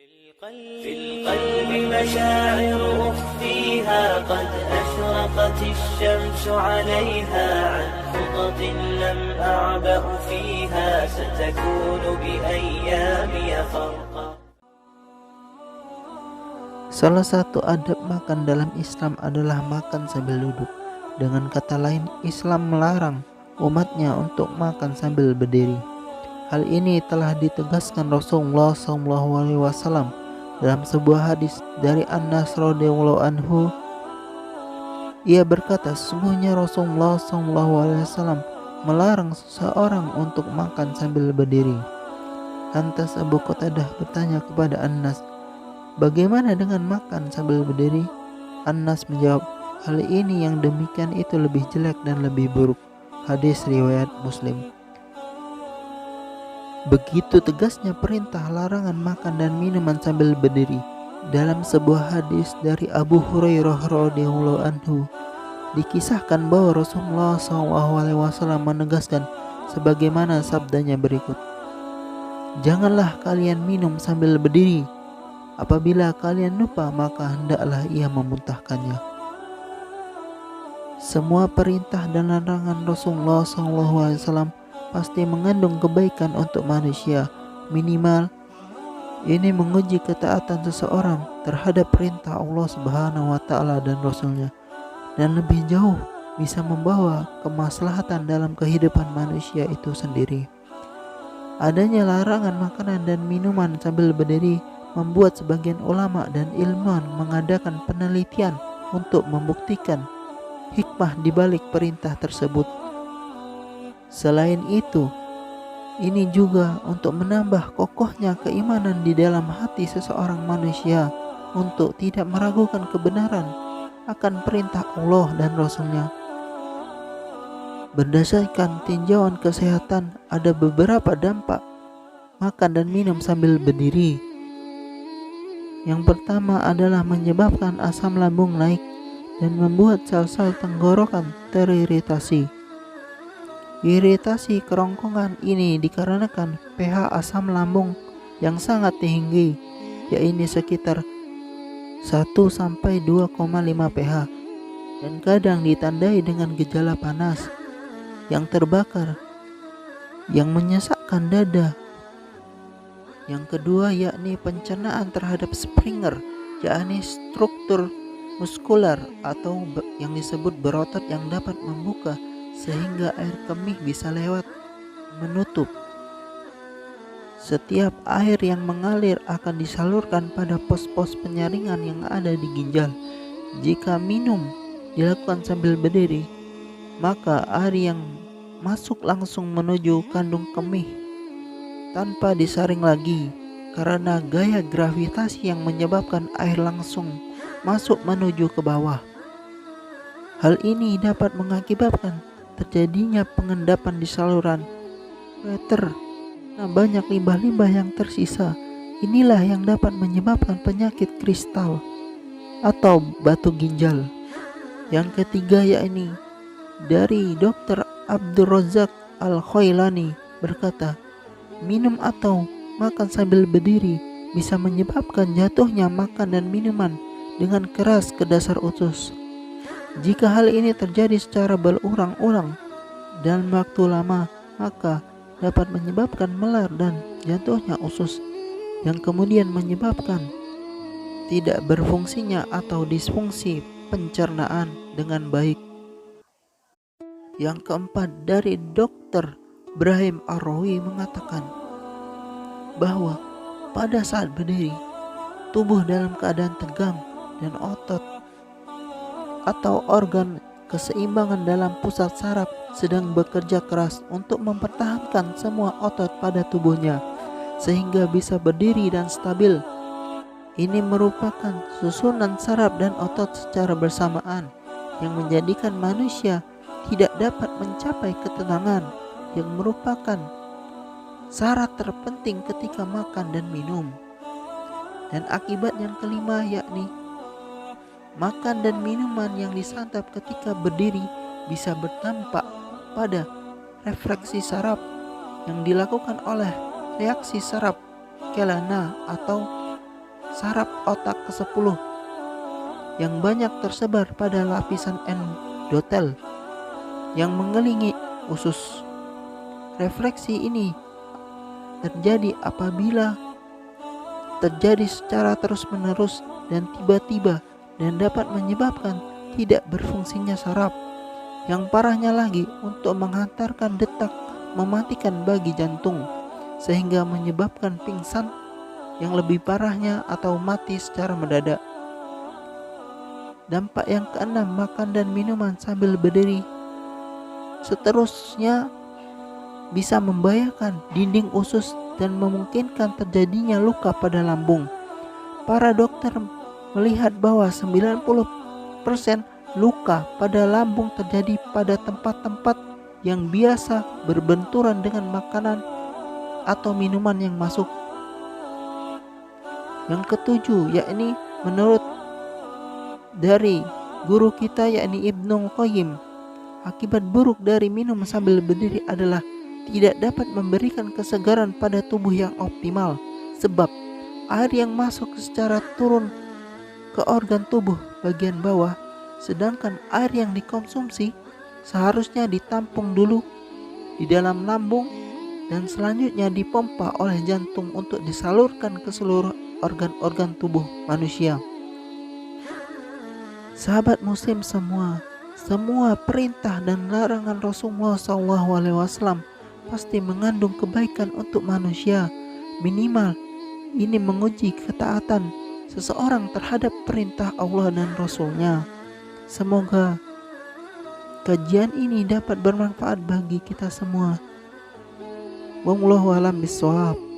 في القلب مشاعر أخفيها قد أشرقت الشمس عليها عن خطط لم أعبأ فيها ستكون بأيامي فرقا. Salah satu adab makan dalam Islam adalah makan sambil duduk. Dengan kata lain, Islam melarang umatnya untuk makan sambil berdiri. Hal ini telah ditegaskan Rasulullah SAW dalam sebuah hadis dari Anas radhiyallahu anhu. Ia berkata, sesungguhnya Rasulullah SAW melarang seseorang untuk makan sambil berdiri. Lantas Abu Qatadah bertanya kepada Anas, bagaimana dengan makan sambil berdiri? Anas menjawab, hal ini yang demikian itu lebih jelek dan lebih buruk. Hadis riwayat Muslim. Begitu tegasnya perintah larangan makan dan minuman sambil berdiri. Dalam sebuah hadis dari Abu Hurairah radhiyallahu anhu, dikisahkan bahwa Rasulullah SAW menegaskan sebagaimana sabdanya berikut, janganlah kalian minum sambil berdiri. Apabila kalian lupa, maka hendaklah ia memuntahkannya. Semua perintah dan larangan Rasulullah SAW pasti mengandung kebaikan untuk manusia. Minimal ini menguji ketaatan seseorang terhadap perintah Allah Subhanahu wa Ta'ala dan Rasulnya, dan lebih jauh bisa membawa kemaslahatan dalam kehidupan manusia itu sendiri. Adanya larangan makanan dan minuman sambil berdiri membuat sebagian ulama dan ilmuwan mengadakan penelitian untuk membuktikan hikmah di balik perintah tersebut. Selain itu, ini juga untuk menambah kokohnya keimanan di dalam hati seseorang manusia untuk tidak meragukan kebenaran akan perintah Allah dan Rasulnya. Berdasarkan tinjauan kesehatan, ada beberapa dampak makan dan minum sambil berdiri. Yang pertama adalah menyebabkan asam lambung naik dan membuat sel-sel tenggorokan teriritasi. Iritasi kerongkongan ini dikarenakan pH asam lambung yang sangat tinggi, yaitu sekitar 1-2,5 pH, dan kadang ditandai dengan gejala panas yang terbakar yang menyesakkan dada. Yang kedua yakni pencernaan terhadap Springer, yakni struktur muskular atau yang disebut berotot yang dapat membuka sehingga air kemih bisa lewat menutup. Setiap air yang mengalir akan disalurkan pada pos-pos penyaringan yang ada di ginjal. Jika minum dilakukan sambil berdiri, maka air yang masuk langsung menuju kandung kemih tanpa disaring lagi, karena gaya gravitasi yang menyebabkan air langsung masuk menuju ke bawah. Hal ini dapat mengakibatkan terjadinya pengendapan di saluran ureter. Banyak limbah-limbah yang tersisa. Inilah yang dapat menyebabkan penyakit kristal atau batu ginjal. Yang ketiga yakni dari Dr. Abdul Razak Al-Khailani berkata, minum atau makan sambil berdiri bisa menyebabkan jatuhnya makan dan minuman dengan keras ke dasar usus. Jika hal ini terjadi secara berulang-ulang dalam waktu lama, maka dapat menyebabkan melar dan jatuhnya usus, yang kemudian menyebabkan tidak berfungsinya atau disfungsi pencernaan dengan baik. Yang keempat dari Dr. Ibrahim Ar-Rawi mengatakan bahwa pada saat berdiri, tubuh dalam keadaan tegang dan otot atau organ keseimbangan dalam pusat saraf sedang bekerja keras untuk mempertahankan semua otot pada tubuhnya sehingga bisa berdiri dan stabil. Ini merupakan susunan saraf dan otot secara bersamaan yang menjadikan manusia tidak dapat mencapai ketenangan yang merupakan syarat terpenting ketika makan dan minum. Dan akibat yang kelima yakni makan dan minuman yang disantap ketika berdiri bisa berdampak pada refleksi saraf yang dilakukan oleh reaksi saraf kelana atau saraf otak ke-10 yang banyak tersebar pada lapisan endotel yang mengelilingi usus. Refleksi ini terjadi apabila terjadi secara terus-menerus dan tiba-tiba dan dapat menyebabkan tidak berfungsinya saraf. Yang parahnya lagi untuk menghantarkan detak mematikan bagi jantung sehingga menyebabkan pingsan, yang lebih parahnya atau mati secara mendadak. Dampak yang keenam, makan dan minuman sambil berdiri seterusnya bisa membahayakan dinding usus dan memungkinkan terjadinya luka pada lambung. Para dokter melihat bahwa 90% luka pada lambung terjadi pada tempat-tempat yang biasa berbenturan dengan makanan atau minuman yang masuk. Yang ketujuh, yakni menurut dari guru kita yakni Ibnu Qayyim, akibat buruk dari minum sambil berdiri adalah tidak dapat memberikan kesegaran pada tubuh yang optimal, sebab air yang masuk secara turun ke organ tubuh bagian bawah, sedangkan air yang dikonsumsi seharusnya ditampung dulu di dalam lambung dan selanjutnya dipompa oleh jantung untuk disalurkan ke seluruh organ-organ tubuh manusia. Sahabat muslim semua perintah dan larangan Rasulullah SAW pasti mengandung kebaikan untuk manusia. Minimal ini menguji ketaatan seseorang terhadap perintah Allah dan Rasulnya. Semoga kajian ini dapat bermanfaat bagi kita semua. Wallahu a'lam bishawab.